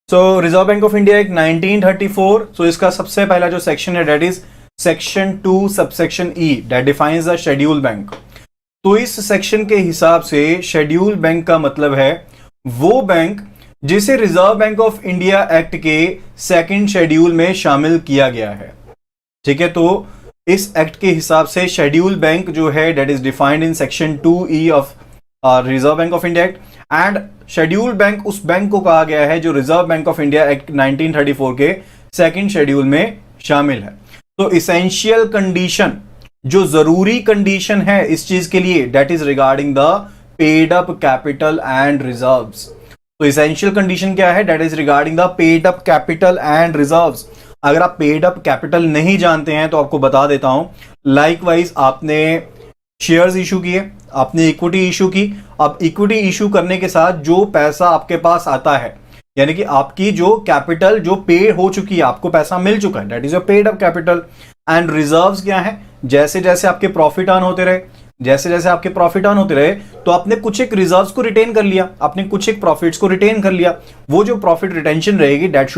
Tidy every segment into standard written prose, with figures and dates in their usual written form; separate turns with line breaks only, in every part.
So reserve bank of India act 1934। So इसका सबसे पहला जो सेक्शन है that is section 2 subsection E that defines the schedule bank. तो इस सेक्शन के हिसाब से शेड्यूल बैंक का मतलब है वो बैंक जिसे reserve bank of India act के सेकंड शेड्यूल में शामिल किया गया है। ठीक है, तो इस एक्ट के हिसाब से शेड्यूल बैंक जो है that is defined in section 2E of reserve bank of India act. And schedule bank उस बैंक को कहा गया है जो reserve bank of India act 1934 के सेकंड शेड्यूल में शामिल है। तो इसेंशियल कंडीशन, जो जरूरी कंडीशन है इस चीज के लिए, that is regarding the paid up capital and reserves. तो इसेंशियल कंडीशन क्या है? That is regarding the paid up capital and reserves. अगर आप पेड अप कैपिटल नहीं जानते हैं तो आपको बता देता हूं। लाइकवाइज आपने शेयर्स इशू किए, आपने इक्विटी इशू की। अब इक्विटी इशू करने के साथ जो पैसा आपके पास आता है, यानी कि आपकी जो कैपिटल जो पे हो चुकी है, आपको पैसा मिल चुका है, that is your paid up capital. And reserves क्या है? जैसे जैसे आपके प्रॉफिट अर्न होते रहे, जैसे जैसे आपके प्रॉफिट अर्न होते रहे, तो आपने कुछ एक रिजर्व्स को रिटेन कर लिया, आपने कुछ एक प्रॉफिट्स को रिटेन कर लिया। वो जो प्रॉफिट रिटेंशन रहेगी that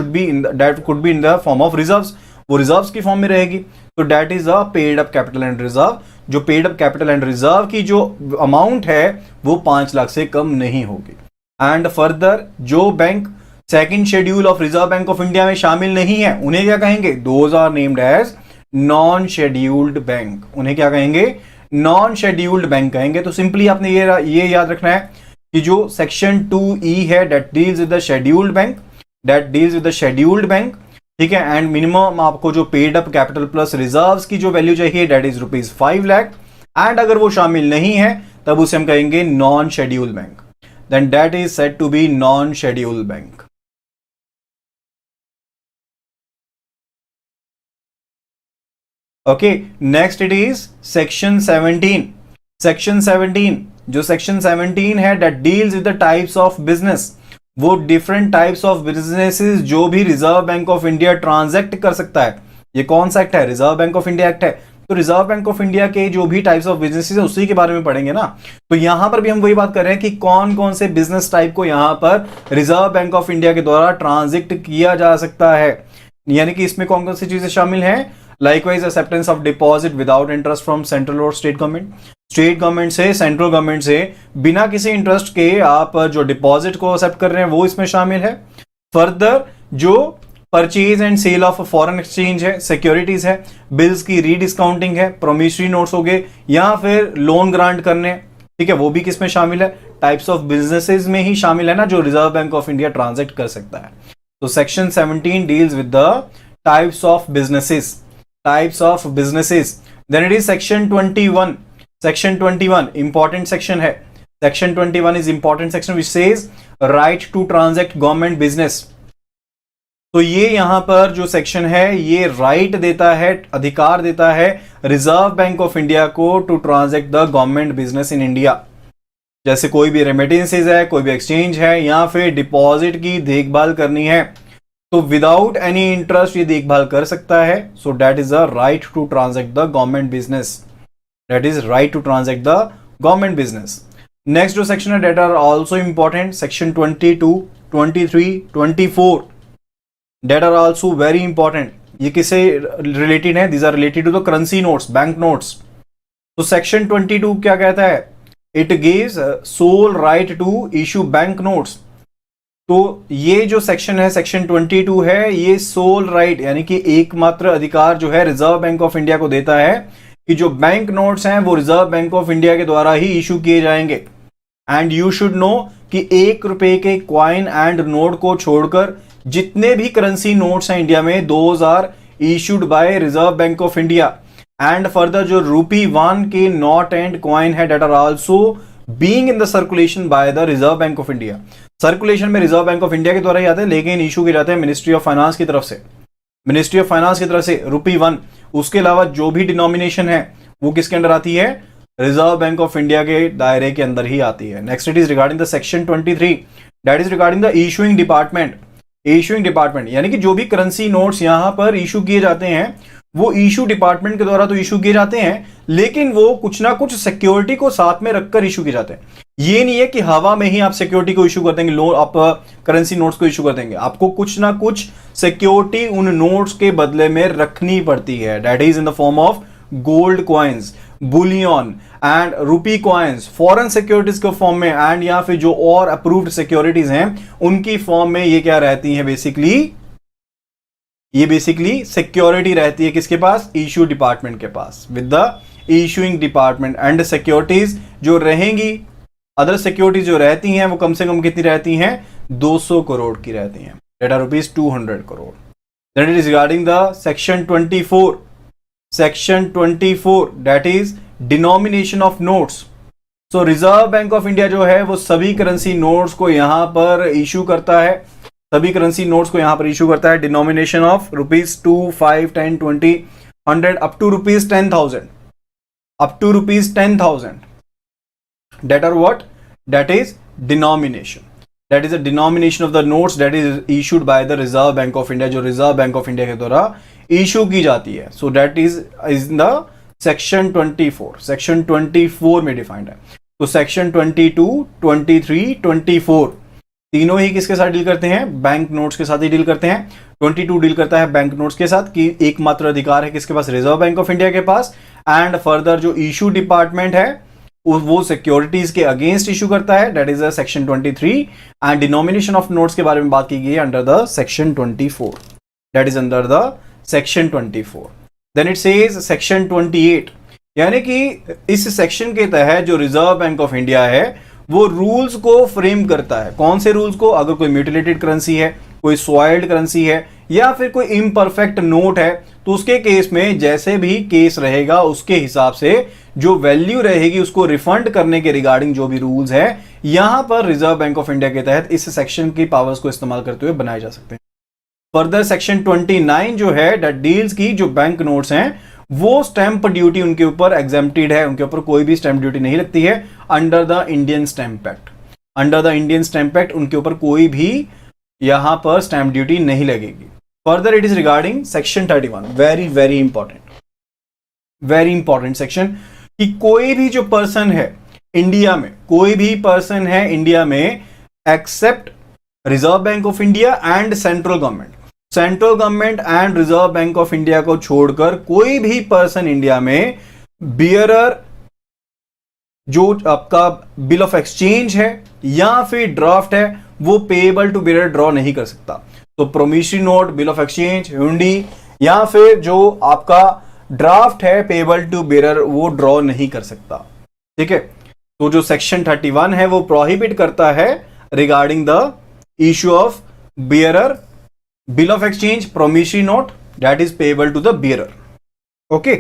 could be in the form of reserves, वो रिजर्व्स की फॉर्म में रहेगी। तो that is a paid up capital and reserve. जो paid up capital and reserve की जो अमाउंट है वो 5 लाख से कम नहीं होगी। एंड फर्दर जो bank second schedule of reserve bank of India में शामिल नहीं है, उन्हें क्या कहेंगे? Those are named as non scheduled bank. उन्हें क्या कहेंगे? नॉन शेड्यूल्ड बैंक कहेंगे। तो सिंपली आपने ये याद रखना है कि जो सेक्शन 2E है that deals with the scheduled bank, that deals with the scheduled bank. ठीक है, एंड मिनिमम आपको जो paid up capital plus reserves की जो वैल्यू चाहिए दैट इज ₹5 लाख। एंड अगर वो शामिल नहीं है तब उसे हम कहेंगे non schedule bank. Then that is said to be non schedule bank. Okay, next it is section 17। Section 17, जो सेक्शन 17 है that deals with the types of business. वो डिफरेंट टाइप्स ऑफ बिजनेसेस जो भी reserve bank of India transact कर सकता है। ये कौन सा एक्ट है? Reserve bank of India act है। तो रिजर्व बैंक ऑफ इंडिया के जो भी टाइप्स ऑफ बिजनेसेस है उसी के बारे में पढ़ेंगे ना। तो यहां पर भी हम वही बात कर रहे हैं कि कौन कौन से बिजनेस टाइप को यहां पर रिजर्व बैंक ऑफ इंडिया के द्वारा ट्रांजैक्ट किया जा सकता है। यानी कि इसमें कौन कौन सी चीजें शामिल हैं? Likewise acceptance of deposit without interest from central और स्टेट गवर्नमेंट। स्टेट गवर्नमेंट से, सेंट्रल गवर्नमेंट से बिना किसी इंटरेस्ट के आप जो डिपॉजिट को एक्सेप्ट कर रहे हैं वो इसमें शामिल है। फर्दर जो purchase and sale of foreign exchange है, सिक्योरिटीज है, बिल्स की रीडिस्काउंटिंग है, प्रोमिसरी नोट्स हो गए, या फिर लोन ग्रांट करने, ठीक है, वो भी किसमें शामिल है? टाइप्स ऑफ बिजनेसेस में ही शामिल है ना, जो reserve bank of India transact कर सकता है। तो section 17 deals with the types of businesses, types of businesses. Then it is section 21। Section 21 important section है। Section 21 is important section which says right to transact government business. तो ये यहां पर जो सेक्शन है ये राइट देता है, अधिकार देता है रिजर्व बैंक ऑफ इंडिया को to transact the government business in India. जैसे कोई भी रेमिटेंसेज है, कोई भी एक्सचेंज है, या फिर डिपॉजिट की देखभाल करनी है, तो विदाउट एनी इंटरेस्ट ये देखभाल कर सकता है। So that is a right to transact the government business. That is right to transact the government business. Next जो सेक्शन है that are also important, section 22, 23, 24 that are also very important. ये किससे related है? These are related to the currency notes, bank notes. तो section 22 क्या कहता है? It gives sole right to issue bank notes. तो ये जो सेक्शन है, सेक्शन 22 है, ये सोल राइट यानी कि एकमात्र अधिकार जो है रिजर्व बैंक ऑफ इंडिया को देता है कि जो बैंक नोट्स हैं वो रिजर्व बैंक ऑफ इंडिया के द्वारा ही इशू किए जाएंगे। एंड यू शुड नो कि ₹1 के क्वाइन एंड नोट को छोड़कर जितने भी करेंसी नोट्स हैं इंडिया में, those are issued by reserve bank of India. And further जो ₹1 के नोट एंड क्वाइन है that are also being in the circulation by the reserve bank of India. Circulation में रिजर्व बैंक ऑफ इंडिया के द्वारा ही आते हैं, लेकिन issue किए जाते हैं मिनिस्ट्री ऑफ फाइनेंस की तरफ से। मिनिस्ट्री ऑफ फाइनेंस की तरफ से ₹1। उसके अलावा जो भी डिनोमिनेशन है वो किसके अंडर आती है? रिजर्व बैंक ऑफ इंडिया के दायरे के अंदर ही आती है। Next it is regarding the section 23 that is regarding the issuing department. Issuing department यानी कि जो भी करेंसी नोट्स यहां पर इशू किए जाते हैं वो इशू डिपार्टमेंट के द्वारा तो इशू किए जाते हैं, लेकिन वो कुछ ना कुछ सिक्योरिटी को साथ में रखकर इशू किए जाते हैं। ये नहीं है कि हवा में ही आप सिक्योरिटी को इशू कर देंगे, लोन आप करेंसी नोट्स को इशू कर देंगे, आपको कुछ ना कुछ सिक्योरिटी उन नोट्स के बदले में रखनी पड़ती है। That is in the form of gold coins, Boolean and रूपी कॉइन्स, फॉरेन सिक्योरिटीज के फॉर्म में, एंड या फिर जो और अप्रूव्ड सिक्योरिटीज हैं उनकी फॉर्म में ये क्या रहती है बेसिकली, ये बेसिकली सिक्योरिटी रहती है किसके पास, इशू डिपार्टमेंट के पास, with the issuing department. And securities जो रहेंगी, अदर सिक्योरिटीज जो रहती हैं वो कम से कम कितनी रहती हैं, 200 करोड़ की रहती हैं, that are rupees 200 crore. That is regarding the section 24, section 24 that is denomination of notes. So reserve bank of India जो है वो सभी करेंसी नोट्स को यहां पर इशू करता है, सभी करेंसी नोट्स को यहां पर इशू करता है, denomination of rupees 2, 5, 10, 20, 100 up to rupees 10,000, up to rupees 10,000, that are what, that is denomination, that is a denomination of the notes that is issued by the Reserve Bank of India, जो Reserve Bank of India के द्वारा issue की जाती है। so that is in the section 24, section 24 में defined है। तो section 22, 23, 24 तीनों ही किसके साथ डील करते हैं, बैंक नोट्स के साथ ही डील करते हैं। 22 डील करता है बैंक नोट्स के साथ कि एकमात्र अधिकार है किसके पास, रिजर्व बैंक ऑफ इंडिया के पास। एंड फर्दर जो इशू डिपार्टमेंट है वो सिक्योरिटीज के अगेंस्ट इशू करता है, that is section 23। And denomination of notes के बारे में बात की गई है under the section 24, that is under the section 24। Then it says section 28, यानी कि इस सेक्शन के तहत जो रिजर्व बैंक ऑफ इंडिया है वो रूल्स को फ्रेम करता है। कौन से रूल्स को, अगर कोई म्यूटिलेटेड करेंसी है, कोई सॉइल्ड करेंसी है, या फिर कोई इम्परफेक्ट नोट है, तो उसके केस में जैसे भी केस रहेगा उसके हिसाब से जो वैल्यू रहेगी उसको रिफंड करने के रिगार्डिंग जो भी रूल्स है यहां पर रिजर्व बैंक ऑफ इंडिया के तहत इस सेक्शन की पावर्स को इस्तेमाल करते हुए बनाए जा सकते हैं। फर्दर सेक्शन 29 जो है दैट डील्स की जो बैंक नोट्स हैं वो स्टैंप ड्यूटी उनके ऊपर एग्जेम्प्टेड है, उनके ऊपर कोई भी स्टैंप ड्यूटी नहीं लगती है under the Indian stamp act. Under the Indian stamp act उनके ऊपर कोई भी यहां पर स्टैंप ड्यूटी नहीं लगेगी। Further it is regarding section 31, very very important section, कि कोई भी जो पर्सन है इंडिया में, कोई भी पर्सन है इंडिया में except reserve bank of India and central government, central government and reserve bank of India को छोड़कर कोई भी पर्सन इंडिया में बियरर जो आपका बिल ऑफ एक्सचेंज है या फिर ड्राफ्ट है वो पेएबल टू बियरर ड्रॉ नहीं कर सकता। तो promissory note, bill of exchange, हुंडी या फिर जो आपका ड्राफ्ट है पेएबल टू बियरर वो ड्रॉ नहीं कर सकता। ठीक है, तो जो सेक्शन 31 है वो प्रोहिबिट करता है regarding the issue of bearer, bill of exchange, promissory note that is payable to the bearer. Okay,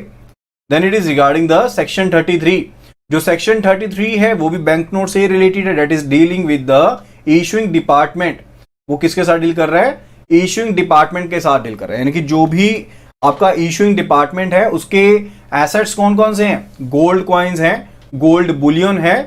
then it is regarding the section 33। जो सेक्शन 33 है वो भी बैंक नोट से रिलेटेड है, that is dealing with the issuing department. वो किसके साथ deal कर रहा है, इशूइंग डिपार्टमेंट के साथ डील कर रहा है, यानी कि जो भी आपका इशूइंग डिपार्टमेंट है उसके एसेट्स कौन कौन से हैं, गोल्ड कॉइन्स हैं, गोल्ड बुलियन है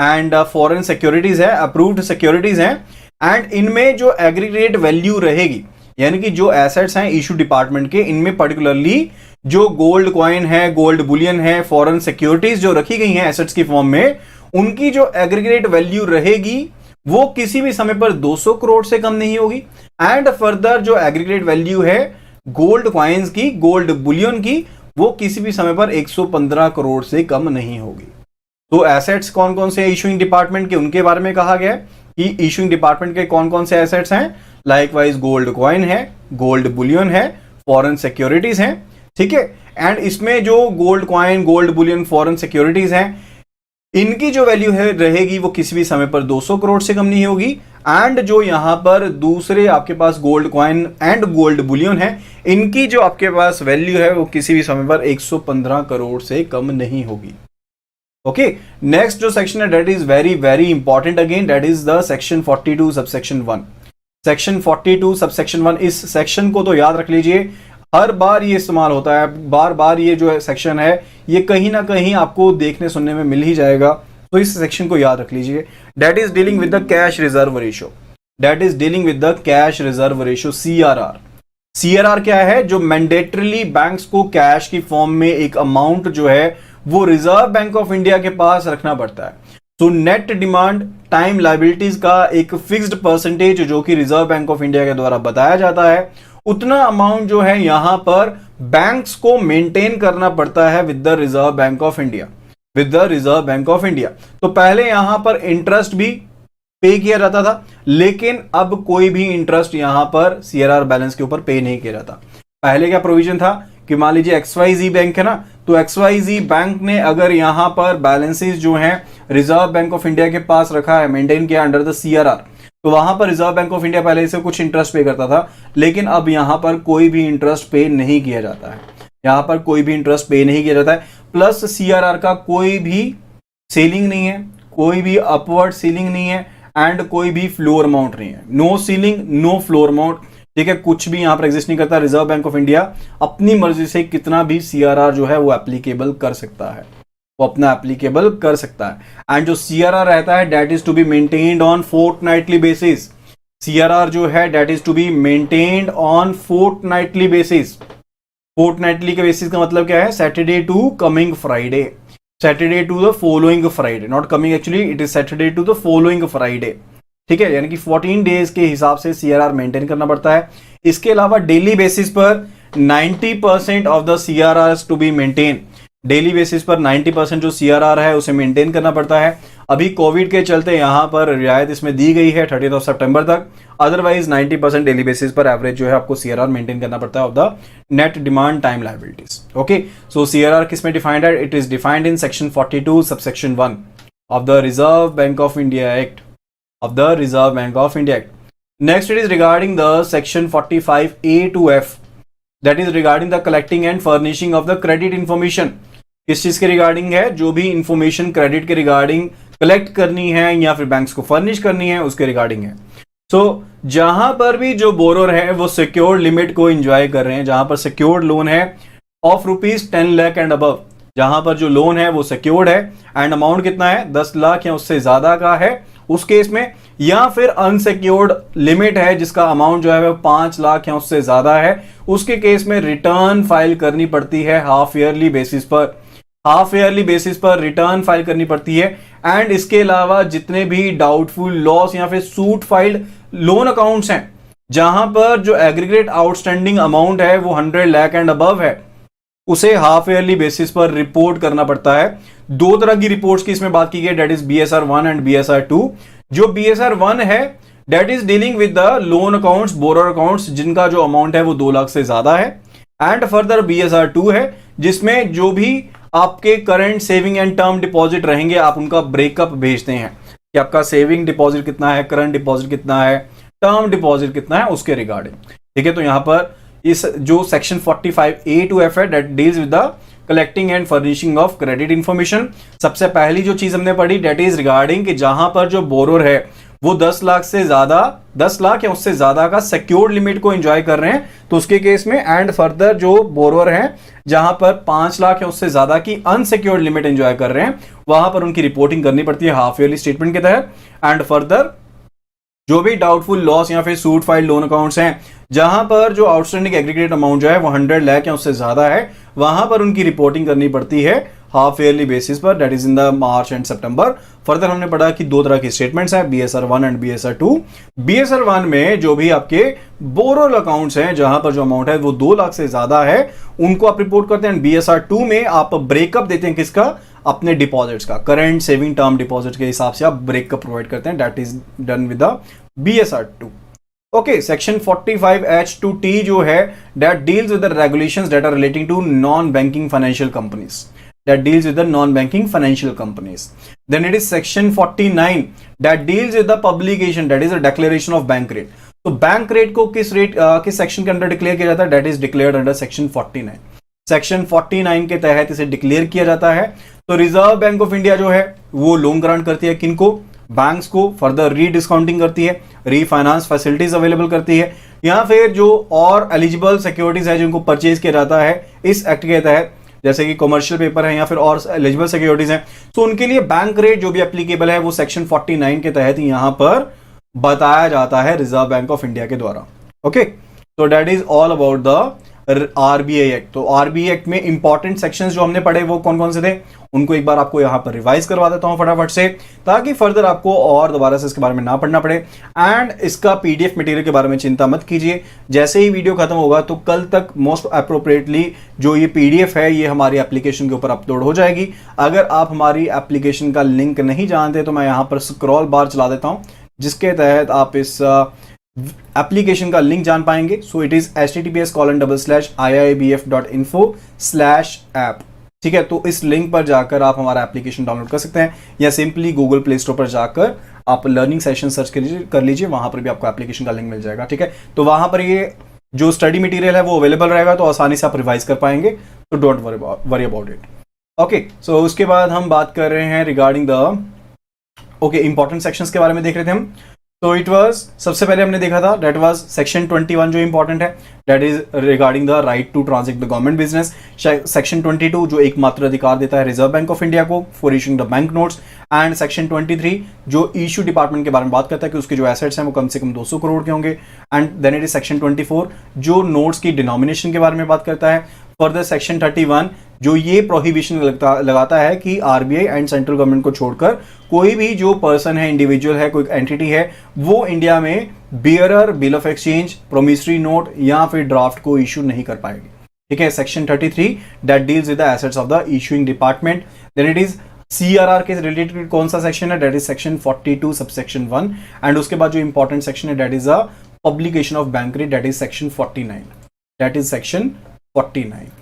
एंड फॉरेन सिक्योरिटीज है, अप्रूव्ड सिक्योरिटीज हैं। एंड इनमें जो एग्रीगेट वैल्यू रहेगी, यानी कि जो एसेट्स हैं इशू डिपार्टमेंट के, इनमें पर्टिकुलरली जो गोल्ड कॉइन है, गोल्ड बुलियन है, फॉरेन सिक्योरिटीज जो रखी गई हैं एसेट्स की फॉर्म में, उनकी जो एग्रीगेट वैल्यू रहेगी वो किसी भी समय पर 200 करोड़ से कम नहीं होगी। एंड फर्दर जो एग्रीगेट वैल्यू है गोल्ड कॉइन्स की, गोल्ड बुलियन की, वो किसी भी समय पर 115 करोड़ से कम नहीं होगी। तो एसेट्स कौन कौन से इशूइंग डिपार्टमेंट के, उनके बारे में कहा गया है कि इशूइंग डिपार्टमेंट के कौन कौन से एसेट्स हैं। लाइकवाइज गोल्ड कॉइन है, गोल्ड बुलियन है, फॉरेन सिक्योरिटीज हैं। ठीक है, एंड इसमें जो gold coin, gold Boolean, foreign securities हैं, इनकी जो वैल्यू है रहेगी वो किसी भी समय पर 200 करोड़ से कम नहीं होगी। एंड जो यहां पर दूसरे आपके पास gold coin and gold bullion है, इनकी जो आपके पास वैल्यू है वो किसी भी समय पर 115 करोड़ से कम नहीं होगी। ओके, नेक्स्ट जो सेक्शन है that is very very important again, that is the section 42 subsection 1। Section 42 subsection 1, इस सेक्शन को तो याद रख लीजिए, हर बार ये इस्तेमाल होता है, बार बार ये जो सेक्शन है ये कहीं ना कहीं आपको देखने सुनने में मिल ही जाएगा, तो इस सेक्शन को याद रख लीजिए। That is dealing with the cash reserve ratio, that is dealing with the cash reserve ratio, CRR। CRR क्या है, जो मैंडेटरीली बैंक्स को कैश की फॉर्म में एक अमाउंट जो है वो रिजर्व बैंक ऑफ इंडिया के पास रखना पड़ता है। So net demand time liabilities का एक फिक्स्ड परसेंटेज जो कि रिजर्व बैंक ऑफ इंडिया के द्वारा बताया जाता है, उतना अमाउंट जो है यहां पर बैंक्स को मेंटेन करना पड़ता है with the reserve bank of India, with the reserve bank of India. तो पहले यहां पर इंटरेस्ट भी पे किया जाता था, लेकिन अब कोई भी इंटरेस्ट यहां पर सीआरआर बैलेंस के ऊपर पे नहीं किया जाता। पहले क्या प्रोविजन था कि मान लीजिए XYZ बैंक है ना, तो XYZ बैंक ने अगर यहां पर बैलेंसेस जो हैं रिजर्व बैंक ऑफ इंडिया के पास रखा है, मेंटेन किया अंडर द सीआरआर, तो वहां पर रिजर्व बैंक ऑफ इंडिया पहले से कुछ इंटरेस्ट पे करता था, लेकिन अब यहां पर कोई भी इंटरेस्ट पे नहीं किया जाता है, यहां पर कोई भी इंटरेस्ट पे नहीं किया जाता है। प्लस सीआरआर का कोई भी सीलिंग नहीं है, कोई भी अपवर्ड सीलिंग नहीं है एंड कोई भी फ्लोर अमाउंट नहीं है, no ceiling no floor amount, ठीक है, कुछ भी यहां पर एग्जिस्ट नहीं करता। रिजर्व बैंक ऑफ इंडिया अपनी मर्जी से कितना भी सीआरआर जो है वो एप्लीकेबल कर सकता है, वो अपना एप्लीकेबल कर सकता है। एंड जो सीआरआर रहता है that is to be maintained on fortnightly basis, CRR जो है that is to be maintained on fortnightly basis. Fortnightly के बेसिस का मतलब क्या है, Saturday to coming Friday, Saturday to the following Friday, not coming actually it is Saturday to the following Friday, ठीक है, यानी कि 14 डेज के हिसाब से सीआरआर मेंटेन करना पड़ता है। इसके अलावा डेली बेसिस पर 90% of the CRR to be maintain, daily basis पर 90% जो सीआरआर है उसे मेंटेन करना पड़ता है। अभी कोविड के चलते यहां पर रियायत इसमें दी गई है 30 सितंबर तक, अदरवाइज 90% डेली बेसिस पर एवरेज जो है आपको सीआरआर मेंटेन करना पड़ता है of the net demand time liabilities. Okay, so CRR किस में डिफाइंड है, it is defined in section 42 subsection 1 of the reserve bank of India act, of the Reserve Bank of India Act. Next, it is regarding the section 45A to F, that is regarding the collecting and furnishing of the credit information. किस चीज के regarding है, जो भी information credit के regarding collect करनी है या फिर बैंक्स को फर्निश करनी है उसके रिगार्डिंग है। सो जहां पर भी जो बोरोर है वो सिक्योर्ड लिमिट को एंजॉय कर रहे हैं, जहां पर सिक्योर्ड लोन है ऑफ ₹10 लाख एंड अबव, जहां पर जो लोन है वो सिक्योर्ड है एंड अमाउंट कितना है 10 लाख या उससे ज्यादा का है उस केस में, या फिर अनसिक्योर्ड लिमिट है जिसका अमाउंट जो है वो 5 लाख या उससे ज्यादा है, उसके केस में रिटर्न फाइल करनी पड़ती है हाफ ईयरली बेसिस पर, हाफ ईयरली बेसिस पर रिटर्न फाइल करनी पड़ती है। एंड इसके अलावा जितने भी डाउटफुल लॉस या फिर सूट फाइल्ड लोन अकाउंट्स हैं जहां पर जो एग्रीगेट आउटस्टैंडिंग अमाउंट है वो 100 लाख एंड अबव है, उसे हाफ ईयरली बेसिस पर रिपोर्ट करना पड़ता है। दो तरह की रिपोर्ट्स की इसमें बात की गई, that is BSR 1 and BSR 2। जो BSR 1 है that is dealing with the loan accounts, borrower accounts जिनका जो अमाउंट है वो 2 लाख से ज्यादा है। एंड फर्दर BSR 2 है जिसमें जो भी आपके current saving and term deposit रहेंगे आप उनका ब्रेकअप भेजते हैं कि आपका सेविंग डिपॉजिट कितना है, करंट डिपॉजिट कितना है, टर्म डिपॉजिट कितना है उसके रिगार्डिंग, ठीक है। तो यहां पर इस जो सेक्शन 45A to F है that deals with the collecting and furnishing of credit information. सबसे पहली जो चीज हमने पढ़ी दैट इज रिगार्डिंग कि जहां पर जो बोरोर है वो 10 लाख से ज्यादा, 10 लाख या उससे ज्यादा का सिक्योर्ड लिमिट को एंजॉय कर रहे हैं तो उसके केस में, एंड फर्दर जो बोरोर है जहां पर 5 लाख या उससे ज्यादा की अनसिक्योर्ड लिमिट एंजॉय कर रहे हैं वहां पर उनकी रिपोर्टिंग करनी पड़ती है हाफ ईयरली स्टेटमेंट के तहत। एंड फर्दर जो भी डाउटफुल लॉस या फिर सूट फाइल लोन अकाउंट्स हैं जहां पर जो आउटस्टैंडिंग एग्रीगेट अमाउंट जो है वो 100 लाख या उससे ज्यादा है वहां पर उनकी रिपोर्टिंग करनी पड़ती है हाफ ईयरली बेसिस पर, that is in the March and September. Further हमने पढ़ा कि 2 तरह की स्टेटमेंट्स हैं, BSR 1 एंड BSR 2। BSR 1 में जो भी आपके बोरोल अकाउंट्स हैं जहां पर जो अमाउंट है वो 2 लाख से ज्यादा है उनको आप रिपोर्ट करते हैं। BSR 2 में आप ब्रेकअप देते हैं किसका, अपने डिपॉजिट्स का, करंट सेविंग टर्म डिपॉजिट के हिसाब से आप ब्रेकअप प्रोवाइड करते हैं, that is done with the BSR 2। ओके, सेक्शन 45H to T जो है that deals with the regulations that are relating to non banking financial companies, that deals with the non-banking financial companies. Then it is section 49 that deals with the publication, that is a declaration of bank rate. तो bank rate को किस rate किस section के अंदर declare किया जाता है, that is declared under section 49. Section 49 के तहत इसे डिक्लेयर किया जाता है। तो रिजर्व बैंक ऑफ इंडिया जो है वो लोन ग्रांट करती है किनको, बैंक्स को, फर्दर रीडिस्काउंटिंग करती है, रीफाइनेंस फैसिलिटीज अवेलेबल करती है, या फिर जो और एलिजिबल सिक्योरिटीज है जिनको परचेज किया जाता है इस एक्ट के तहत, जैसे कि कमर्शियल पेपर है या फिर और एलिजिबल सिक्योरिटीज हैं, तो उनके लिए बैंक रेट जो भी एप्लीकेबल है वो सेक्शन 49 के तहत यहां पर बताया जाता है रिजर्व बैंक ऑफ इंडिया के द्वारा। ओके, तो that is all about the RBI act. तो आरबीआई एक्ट में इंपॉर्टेंट सेक्शंस जो हमने पढ़े वो कौन कौन से थे, उनको एक बार आपको यहां पर रिवाइज करवा देता हूं फटाफट से, ताकि फर्दर आपको और दोबारा से इसके बारे में ना पढ़ना पड़े। एंड इसका पीडीएफ मटेरियल के बारे में चिंता मत कीजिए, जैसे ही वीडियो खत्म होगा तो कल तक मोस्ट अप्रोप्रिएटली जो ये पीडीएफ है ये हमारी एप्लीकेशन के ऊपर अपलोड हो जाएगी। अगर आप हमारी एप्लीकेशन का लिंक नहीं जानते तो मैं यहां पर स्क्रॉल बार चला देता हूं, जिसके तहत आप इस एप्लीकेशन का लिंक जान पाएंगे। So it is https://iibf.info/app। ठीक है, तो इस लिंक पर जाकर आप हमारा एप्लीकेशन डाउनलोड कर सकते हैं, या सिंपली गूगल प्ले स्टोर पर जाकर आप लर्निंग सेशन सर्च कर लीजिए, वहां पर भी आपको एप्लीकेशन का लिंक मिल जाएगा। ठीक है, तो वहां पर ये जो स्टडी मटेरियल है वो अवेलेबल रहेगा, तो आसानी से आप रिवाइज कर पाएंगे, तो don't worry about it. Okay, so उसके बाद हम बात कर रहे हैं रिगार्डिंग द इंपॉर्टेंट सेक्शंस के बारे में देख रहे थे हम। तो इट वाज, सबसे पहले हमने देखा था दैट वाज सेक्शन 21 जो इंपॉर्टेंट है, that is regarding the right to transact the government business. Section 22 जो एकमात्र अधिकार देता है रिजर्व बैंक ऑफ इंडिया को for issuing the bank notes. And section 23 जो इशू डिपार्टमेंट के बारे में बात करता है कि उसके जो एसेट्स हैं वो कम से कम 200 करोड़ के होंगे। And then it is section 24 जो नोट्स की डिनोमिनेशन के बारे में बात करता है। फर्दर सेक्शन 31 जो ये प्रोहिबिशन लगाता है कि आरबीआई एंड सेंट्रल गवर्नमेंट को छोड़कर कोई भी जो पर्सन है, इंडिविजुअल है, कोई एंटिटी है, वो इंडिया में bearer, bill of exchange, promissory note या फिर ड्राफ्ट को इशू नहीं कर पाएगी। ठीक है, section 33 that deals with the assets of the issuing department. Then it is CRR के रिलेटेड कौन सा सेक्शन है, that is section 42 subsection 1। And उसके बाद जो इंपॉर्टेंट सेक्शन है that is a publication of bank rate, that is section 49, that is section 49।